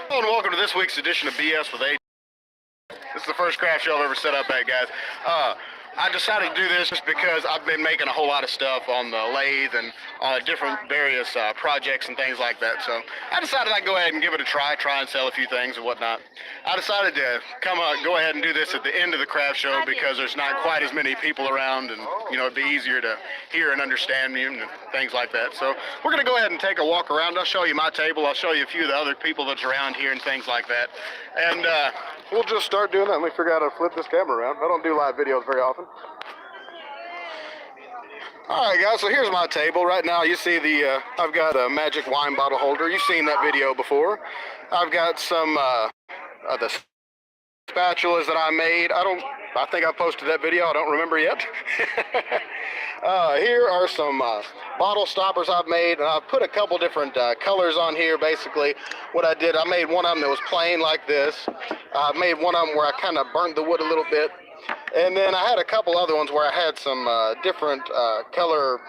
Hello and welcome to this week's edition of BS with A. This is the first craft show I've ever set up at, guys. I decided to do this just because I've been making a whole lot of stuff on the lathe and different various projects and things like that. So I decided I'd go ahead and give it a try and sell a few things and whatnot. I decided to go ahead and do this at the end of the craft show because there's not quite as many people around, and it'd be easier to hear and understand me and things like that. So we're going to go ahead and take a walk around. I'll show you my table. I'll show you a few of the other people that's around here and things like that. And we'll just start doing that. Let me figure out how to flip this camera around. I don't do live videos very often. Alright guys, so here's my table. Right now you see I've got a magic wine bottle holder. You've seen that video before. I've got some the spatulas that I made. I think I posted that video. I don't remember yet. Here are some bottle stoppers I've made, and I've put a couple different colors on here. Basically, what I did, I made one of them that was plain like this. I made one of them where I kind of burnt the wood a little bit, and then I had a couple other ones where I had some different color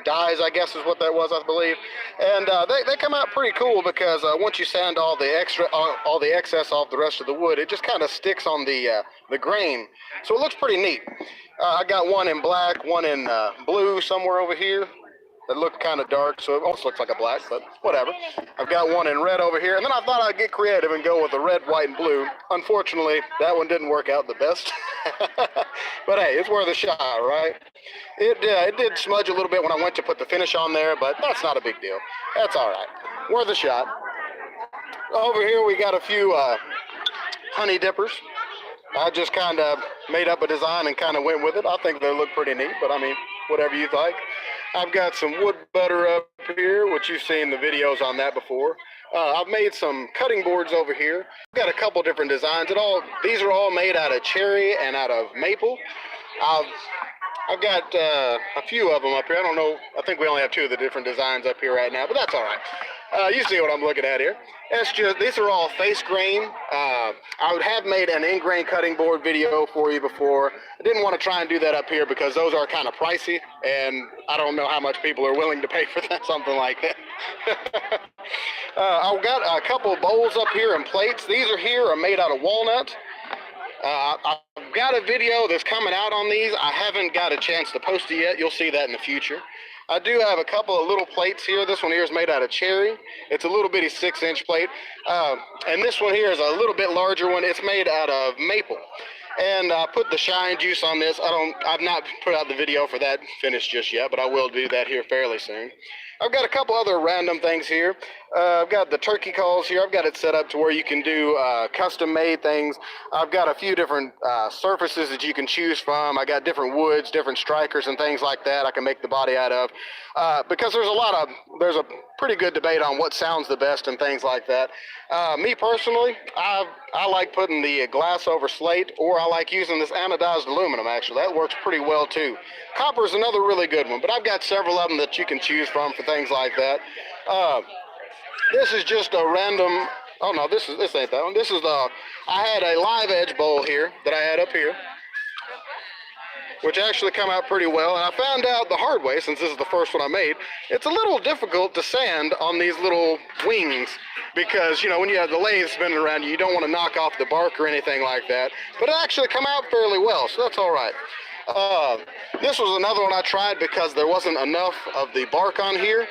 dyes, I guess is what that was, I believe. And they come out pretty cool because once you sand all the excess off the rest of the wood, it just kind of sticks on the grain. So it looks pretty neat. I got one in black, one in blue somewhere over here. That looked kind of dark, so it almost looks like a black, but whatever. I've got one in red over here, and then I thought I'd get creative and go with the red, white, and blue. Unfortunately, that one didn't work out the best. But hey, it's worth a shot, right? It did smudge a little bit when I went to put the finish on there, but that's not a big deal. That's all right. Worth a shot. Over here, we got a few honey dippers. I just kind of made up a design and kind of went with it. I think they look pretty neat, but I mean, whatever you like. I've got some wood butter up here, which you've seen the videos on that before. I've made some cutting boards over here. I've got a couple different designs. These are all made out of cherry and out of maple. I've got a few of them up here. I don't know. I think we only have two of the different designs up here right now, but that's all right. You see what I'm looking at here. These are all face grain. I would have made an in-grain cutting board video for you before. I didn't want to try and do that up here because those are kind of pricey, and I don't know how much people are willing to pay for that, something like that. I've got a couple of bowls up here and plates. These are made out of walnut. I've got a video that's coming out on these. I haven't got a chance to post it yet. You'll see that in the future. I do have a couple of little plates here. This one here is made out of cherry. It's a little bitty 6-inch plate. And this one here is a little bit larger one. It's made out of maple. And I put the shine juice on this. I've not put out the video for that finished just yet, but I will do that here fairly soon. I've got a couple other random things here. I've got the turkey calls here. I've got it set up to where you can do custom-made things. I've got a few different surfaces that you can choose from. I got different woods, different strikers, and things like that I can make the body out of. Because there's a pretty good debate on what sounds the best and things like that. Me personally, I like putting the glass over slate, or I like using this anodized aluminum, actually. That works pretty well, too. Copper is another really good one, but I've got several of them that you can choose from for things like that. This is just a random, oh no, this ain't that one. I had a live edge bowl here that I had up here, which actually come out pretty well. And I found out the hard way, since this is the first one I made, it's a little difficult to sand on these little wings because, when you have the lathe spinning around you don't want to knock off the bark or anything like that. But it actually come out fairly well, so that's all right. This was another one I tried because there wasn't enough of the bark on here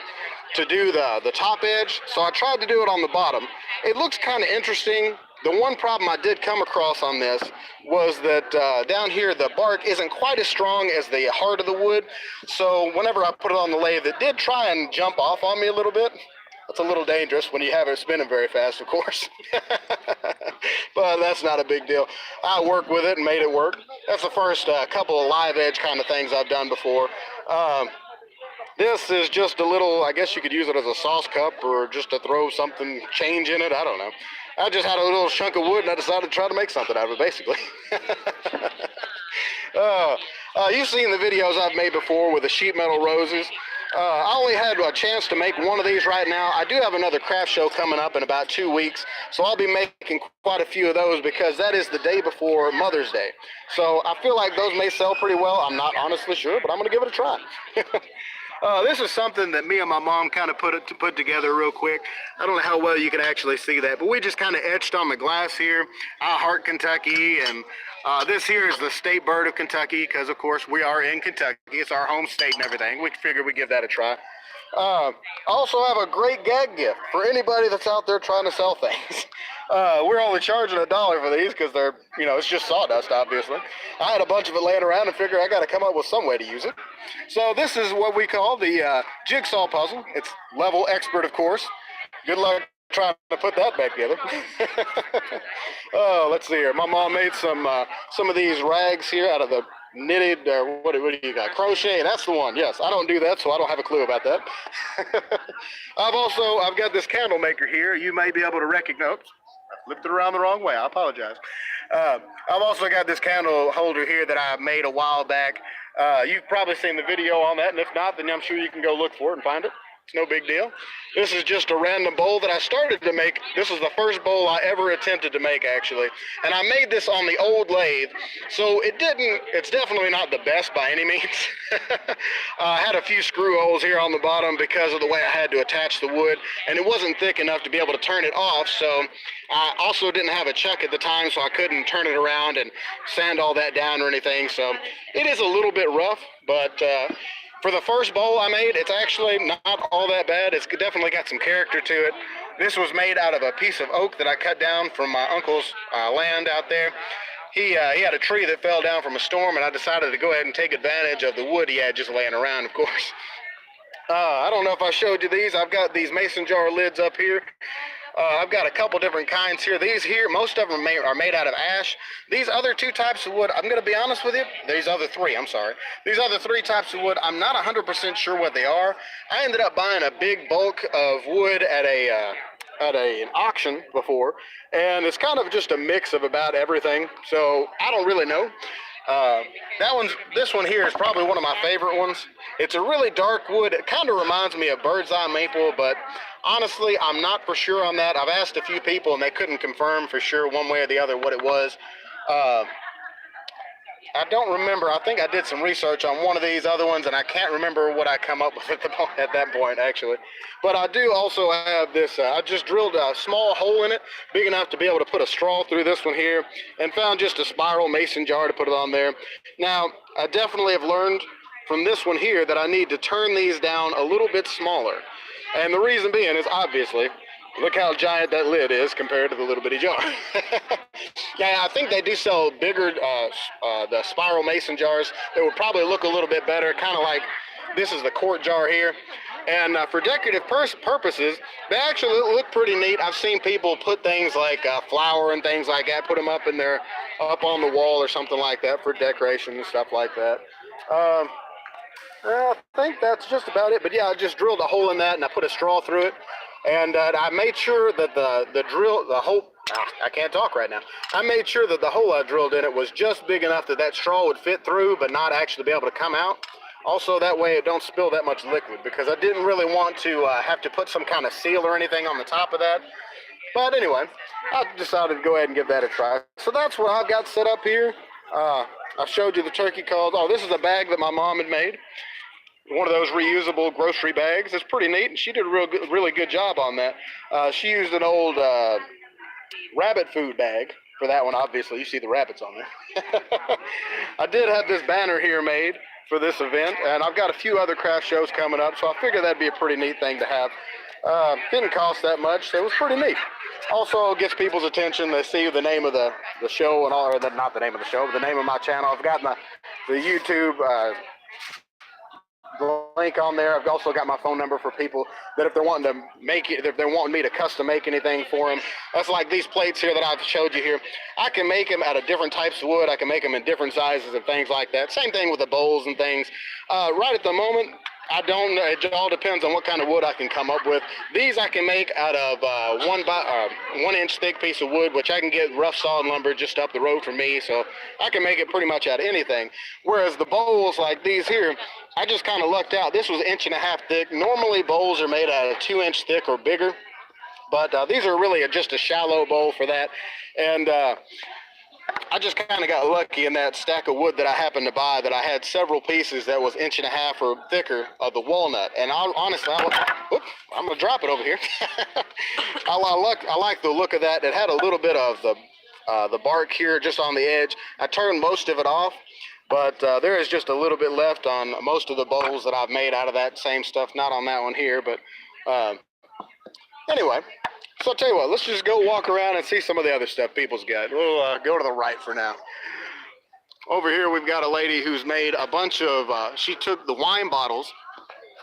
to do the top edge, so I tried to do it on the bottom. It looks kind of interesting. The one problem I did come across on this was that down here the bark isn't quite as strong as the heart of the wood, so whenever I put it on the lathe, it did try and jump off on me a little bit. That's a little dangerous when you have it spinning very fast, of course. But that's not a big deal. I worked with it and made it work. That's the first couple of live edge kind of things I've done before. This is just a little, I guess you could use it as a sauce cup or just to throw something, change in it, I don't know. I just had a little chunk of wood and I decided to try to make something out of it, basically. You've seen the videos I've made before with the sheet metal roses. I only had a chance to make one of these right now. I do have another craft show coming up in about 2 weeks, so I'll be making quite a few of those because that is the day before Mother's Day. So I feel like those may sell pretty well. I'm not honestly sure, but I'm going to give it a try. This is something that me and my mom kind of put together real quick. I don't know how well you can actually see that, but we just kind of etched on the glass here, I heart Kentucky, and this here is the state bird of Kentucky, because of course we are in Kentucky. It's our home state and everything. We figured we'd give that a try. I also have a great gag gift for anybody that's out there trying to sell things. We're only charging $1 for these because they're, you know, it's just sawdust, obviously. I had a bunch of it laying around and figured I got to come up with some way to use it. So this is what we call the jigsaw puzzle. It's level expert, of course. Good luck trying to put that back together. Oh, let's see here. My mom made some of these rags here out of the knitted, what do you got? Crochet, that's the one. Yes, I don't do that, so I don't have a clue about that. I've got this candle maker here. You may be able to recognize. I flipped it around the wrong way. I apologize. I've also got this candle holder here that I made a while back. You've probably seen the video on that, and if not, then I'm sure you can go look for it and find it. It's no big deal. This is just a random bowl that I started to make. This was the first bowl I ever attempted to make, actually. And I made this on the old lathe, so it's definitely not the best by any means. I had a few screw holes here on the bottom because of the way I had to attach the wood, and it wasn't thick enough to be able to turn it off, so I also didn't have a chuck at the time, so I couldn't turn it around and sand all that down or anything, so it is a little bit rough, but for the first bowl I made, it's actually not all that bad. It's definitely got some character to it. This was made out of a piece of oak that I cut down from my uncle's land out there. He had a tree that fell down from a storm, and I decided to go ahead and take advantage of the wood he had just laying around, of course. I don't know if I showed you these. I've got these mason jar lids up here. I've got a couple different kinds here. These here, most of them are made out of ash. These other two types of wood, I'm going to be honest with you. These other three types of wood, I'm not 100% sure what they are. I ended up buying a big bulk of wood at an auction before, and it's kind of just a mix of about everything. So I don't really know. This one here is probably one of my favorite ones. It's a really dark wood. It kind of reminds me of bird's eye maple, but honestly, I'm not for sure on that. I've asked a few people, and they couldn't confirm for sure one way or the other what it was. I don't remember. I think I did some research on one of these other ones, and I can't remember what I come up with at that point, actually. But I do also have this. I just drilled a small hole in it, big enough to be able to put a straw through this one here, and found just a spiral mason jar to put it on there. Now, I definitely have learned from this one here that I need to turn these down a little bit smaller. And the reason being is obviously, look how giant that lid is compared to the little bitty jar. Yeah, I think they do sell bigger, the spiral mason jars. They would probably look a little bit better, kind of like this is the quart jar here. And for decorative purposes, they actually look pretty neat. I've seen people put things like flour and things like that, put them up on the wall or something like that for decoration and stuff like that. I think that's just about it. But yeah, I just drilled a hole in that and I put a straw through it. And I made sure that I can't talk right now. I made sure that the hole I drilled in it was just big enough that straw would fit through, but not actually be able to come out. Also, that way it don't spill that much liquid, because I didn't really want to have to put some kind of seal or anything on the top of that. But anyway, I decided to go ahead and give that a try. So that's what I've got set up here. I showed you the turkey calls. Oh, this is a bag that my mom had made. One of those reusable grocery bags. It's pretty neat, and she did a really good job on that. She used an old rabbit food bag for that one. Obviously, you see the rabbits on there. I did have this banner here made for this event, and I've got a few other craft shows coming up, so I figured that'd be a pretty neat thing to have. Didn't cost that much, so it was pretty neat. Also gets people's attention. They see the name of the show and all, or not the name of the show, but the name of my channel. I've got the YouTube link on there. I've also got my phone number for people that if they're wanting to make it, if they're wanting me to custom make anything for them. That's like these plates here that I've showed you here. I can make them out of different types of wood. I can make them in different sizes and things like that. Same thing with the bowls and things. Right at the moment, I don't know. It all depends on what kind of wood I can come up with. These I can make out of 1 inch thick piece of wood, which I can get rough sawed lumber just up the road from me, so I can make it pretty much out of anything. Whereas the bowls like these here, I just kind of lucked out. This was 1.5 inches thick. Normally bowls are made out of 2 inch thick or bigger, but these are really just a shallow bowl for that. And I just kind of got lucky in that stack of wood that I happened to buy, that I had several pieces that was 1.5 inches or thicker of the walnut. And honestly, I'm going to drop it over here. I like the look of that. It had a little bit of the bark here just on the edge. I turned most of it off, but there is just a little bit left on most of the bowls that I've made out of that same stuff. Not on that one here, but anyway. So I'll tell you what, let's just go walk around and see some of the other stuff people's got. We'll go to the right for now. Over here we've got a lady who's made a bunch of, she took the wine bottles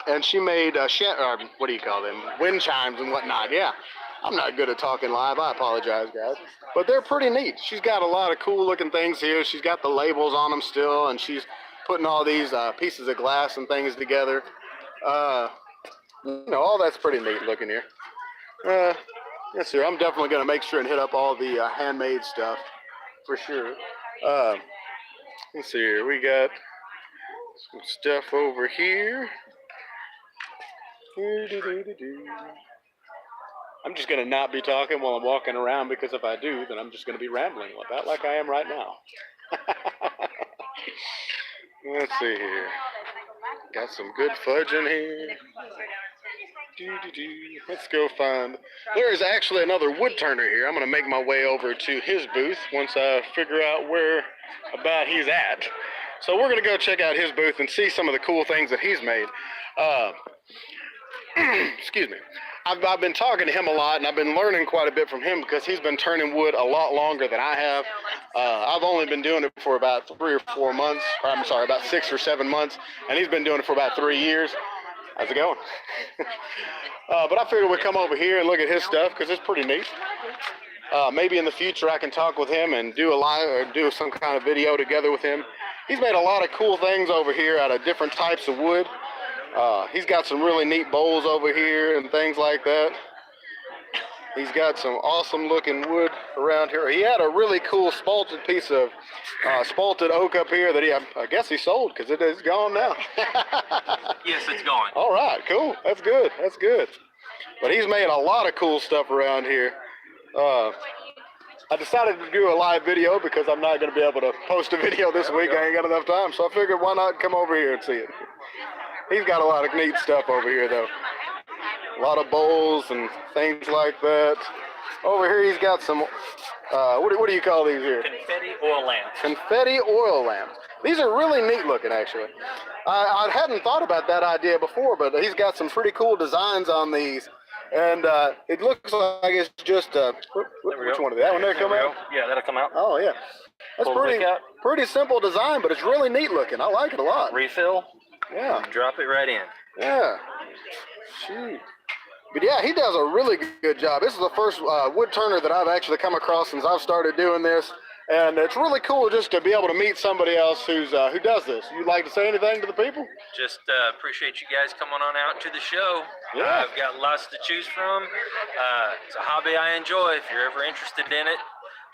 and she made, what do you call them, wind chimes and whatnot. Yeah, I'm not good at talking live, I apologize guys. But they're pretty neat. She's got a lot of cool looking things here. She's got the labels on them still, and she's putting all these pieces of glass and things together. You know, all that's pretty neat looking here. Yes, sir. I'm definitely going to make sure and hit up all the handmade stuff for sure. Let's see here. We got some stuff over here. I'm just going to not be talking while I'm walking around, because if I do, then I'm just going to be rambling about like I am right now. Let's see here. Got some good fudge in here. Let's go find. There is actually another wood turner here. I'm going to make my way over to his booth once I figure out where about he's at. So we're going to go check out his booth and see some of the cool things that he's made. Excuse me. I've been talking to him a lot, and I've been learning quite a bit from him, because he's been turning wood a lot longer than I have. I've only been doing it for about 3 or 4 months, or I'm sorry, about 6 or 7 months, and he's been doing it for about 3 years. How's it going? But I figured we'd come over here and look at his stuff, because it's pretty neat. Maybe in the future I can talk with him and do a live or do some kind of video together with him. He's made a lot of cool things over here out of different types of wood. He's got some really neat bowls over here and things like that. He's got some awesome looking wood around here. He had a really cool spalted piece of spalted oak up here that I guess he sold, because it is gone now. Yes, it's gone. All right, cool. That's good. That's good. But he's made a lot of cool stuff around here. I decided to do a live video because I'm not going to be able to post a video this week. I ain't got enough time, so I figured why not come over here and see it. He's got a lot of neat stuff over here, though. A lot of bowls and things like that. Over here, he's got some, what do you call these here? Confetti oil lamps. Confetti oil lamps. These are really neat looking, actually. I hadn't thought about that idea before, but he's got some pretty cool designs on these. And it looks like it's just, which one? That one there come out? Yeah, that'll come out. Oh, yeah. That's pretty simple design, but it's really neat looking. I like it a lot. Refill. Yeah. Drop it right in. Yeah. Shoot. But yeah, he does a really good job. This is the first wood turner that I've actually come across since I've started doing this. And it's really cool just to be able to meet somebody else who does this. You'd like to say anything to the people? Just appreciate you guys coming on out to the show. Yeah. I've got lots to choose from. It's a hobby I enjoy. If you're ever interested in it,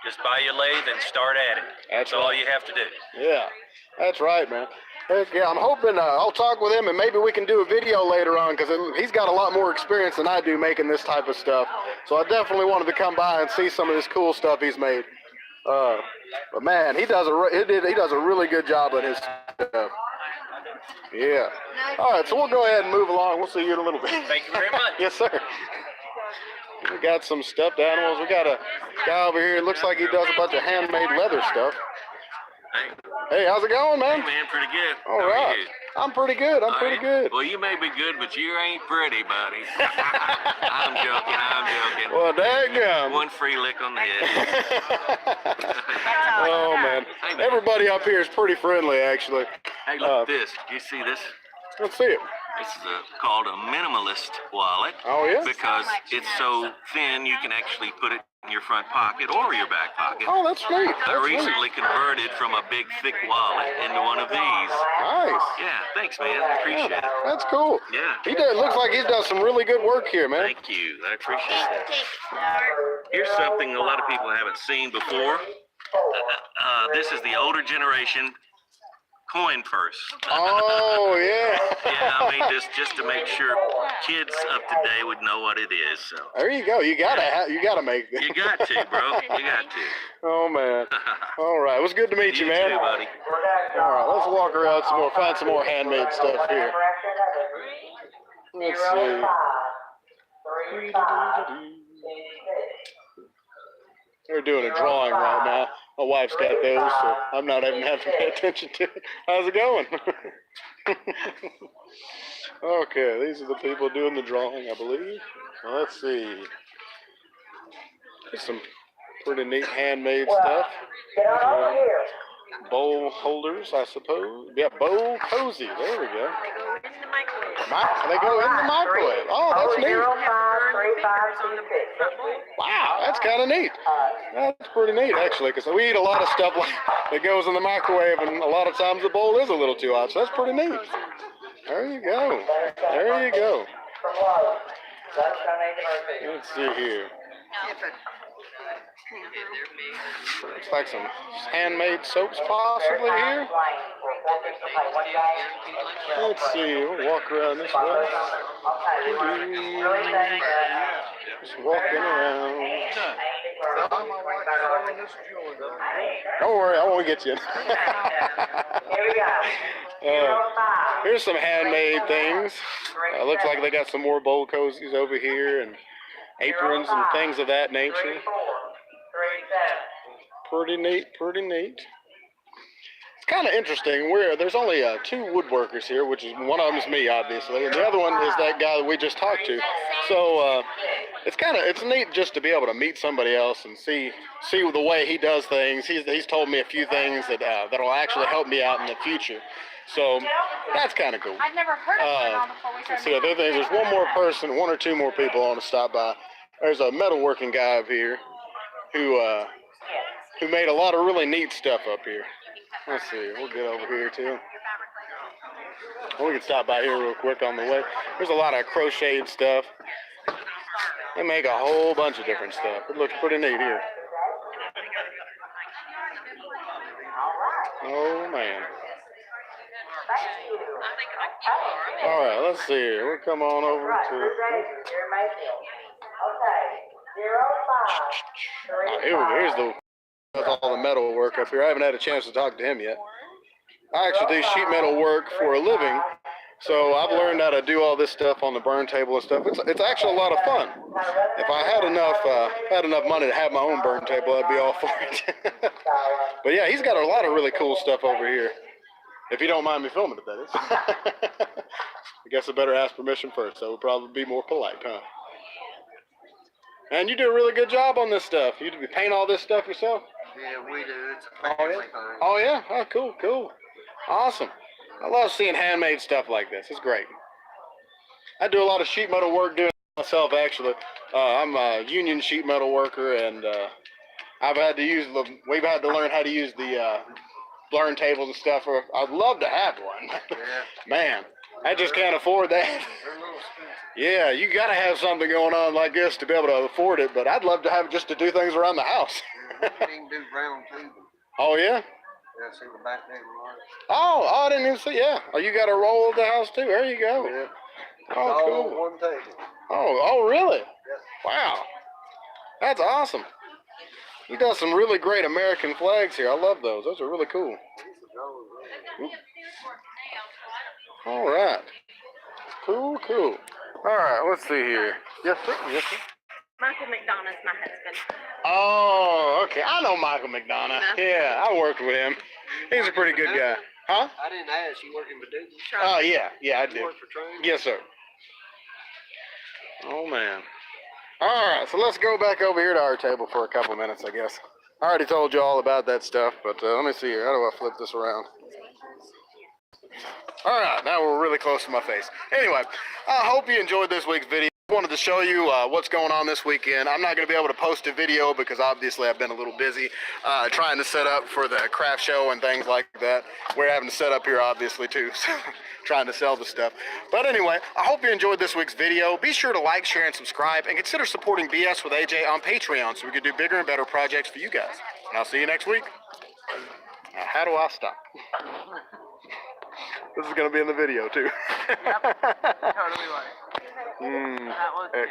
just buy your lathe and start at it. That's all you have to do. Yeah, that's right, man. Heck yeah, I'm hoping I'll talk with him and maybe we can do a video later on, because he's got a lot more experience than I do making this type of stuff. So I definitely wanted to come by and see some of this cool stuff he's made. But man, he does a really good job at his stuff. Yeah. All right, so we'll go ahead and move along. We'll see you in a little bit. Thank you very much. Yes, sir. We got some stuffed animals. We got a guy over here. It looks like he does a bunch of handmade leather stuff. Hey, how's it going, man? Hey, man, pretty good. All right. I'm pretty good. I'm pretty good. Well, you may be good, but you ain't pretty, buddy. I'm joking. Well, daggum. One free lick on the head. Oh, man. Hey, man. Everybody up here is pretty friendly, actually. Hey, look at this. You see this? Let's see it. This is called a minimalist wallet. Oh, yeah? Because it's so thin, you can actually put it in your front pocket or your back pocket. Oh, that's neat. I recently converted from a big, thick wallet into one of these. Nice. Yeah, thanks, man. Appreciate it. That's cool. Yeah. Looks like he's done some really good work here, man. Thank you. I appreciate that. Here's something a lot of people haven't seen before. This is the older generation coin purse. Oh, yeah. Yeah, I made this just to make sure kids of today would know what it is. So There you go. You gotta make this. you got to, bro. You got to. Oh, man. All right. It was good to meet you, man. too, buddy. All right. Let's walk around some more, find some more handmade stuff here. Let's see. They're doing a drawing right now. My wife's got those, so I'm not even having to pay attention to it. How's it going? Okay, these are the people doing the drawing, I believe. Let's see. There's some pretty neat handmade stuff. Bowl holders, I suppose. Yeah, bowl cozy. There we go. They go in the microwave. Oh, that's neat. Wow, that's kind of neat. That's pretty neat, actually, because we eat a lot of stuff like that goes in the microwave, and a lot of times the bowl is a little too hot, so that's pretty neat. There you go. There you go. Let's see here. Looks like some handmade soaps possibly here. Let's see, we'll walk around this way. Just walking around. Don't worry, I won't get you. Here's some handmade things. Looks like they got some more bowl cozies over here and aprons and things of that nature. Pretty neat, pretty neat. It's kind of interesting. There's only 2 woodworkers here, which is one of them is me, obviously, and the other one is that guy that we just talked to. So it's neat just to be able to meet somebody else and see the way he does things. He's told me a few things that'll actually help me out in the future. So that's kind of cool. I've never heard of it before. Let's see, there's one more person, 1 or 2 more people I want to stop by. There's a metalworking guy up here who made a lot of really neat stuff up here. Let's see, we'll get over here too. We can stop by here real quick on the way. There's a lot of crocheted stuff. They make a whole bunch of different stuff. It looks pretty neat here. Oh man. All right, let's see here. We'll come on over to. Here's all the metal work up here. I haven't had a chance to talk to him yet. I actually do sheet metal work for a living, so I've learned how to do all this stuff on the burn table and stuff. It's actually a lot of fun. If I had enough money to have my own burn table, I'd be all for it. But yeah, he's got a lot of really cool stuff over here. If you don't mind me filming it, that is. I guess I better ask permission first. That would probably be more polite, huh? And you do a really good job on this stuff. You paint all this stuff yourself? Yeah, we do. It's a family thing. Oh, yeah? Oh, cool, cool. Awesome. I love seeing handmade stuff like this. It's great. I do a lot of sheet metal work doing it myself, actually. I'm a union sheet metal worker, and we've had to learn how to use the burn tables and stuff. I'd love to have one. Yeah. Man, I just can't afford that. They're a little expensive. Yeah, you got to have something going on like this to be able to afford it, but I'd love to have it just to do things around the house. You can do round tubing. Oh, yeah? Yeah, see the back there, right? Oh, I didn't even see. Yeah. Oh, you got a roll of the house too. There you go. Yeah. Oh, All cool. on one table. Oh, really? Yes. Wow. That's awesome. You got some really great American flags here. I love those. Those are really cool. All right. Cool, cool. All right, let's see here. Yes, sir. Yes, sir. Michael McDonough's my husband. Oh, okay. I know Michael McDonough. Yeah, I worked with him. He's a pretty good guy. Huh? I didn't ask. You working for Duke? Oh, yeah. Yeah, I You do. work for Train? Yes, sir. Oh, man. All right, so let's go back over here to our table for a couple minutes, I guess. I already told you all about that stuff, but let me see here. How do I flip this around? All right, now we're really close to my face. Anyway, I hope you enjoyed this week's video. I wanted to show you what's going on this weekend. I'm not going to be able to post a video because obviously I've been a little busy trying to set up for the craft show and things like that. We're having to set up here obviously too, so trying to sell the stuff. But anyway, I hope you enjoyed this week's video. Be sure to like, share, and subscribe, and consider supporting BS with AJ on Patreon so we can do bigger and better projects for you guys. And I'll see you next week. Now, how do I stop? This is gonna be in the video too. Yep. Totally was. Mm, That was too.